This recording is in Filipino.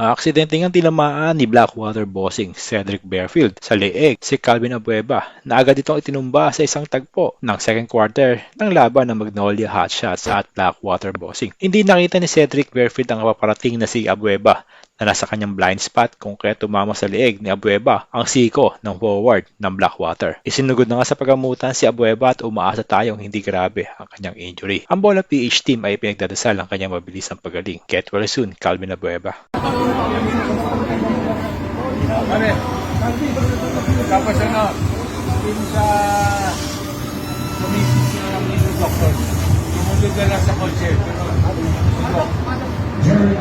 Aksidente ngang tinamaan ni Blackwater bossing Cedric Bearfield sa leeg si Calvin Abueva na agad itong itinumba sa isang tagpo ng second quarter ng laban ng Magnolia Hotshots at Blackwater bossing. Hindi nakita ni Cedric Bearfield ang paparating na si Abueva na nasa kanyang blind spot kung kaya tumama sa leeg ni Abueva ang siko ng forward ng Blackwater. Isinugod na nga sa pagamutan si Abueva at umaasa tayong hindi grabe ang kanyang injury. Ang Bola PH team ay pinagdadasal ang kanyang mabilisang pagaling. Get well soon, Calvin Abueva. Tapos ano, yun sa mismo ng doktor, sumunod na lang sa concert. Jerry,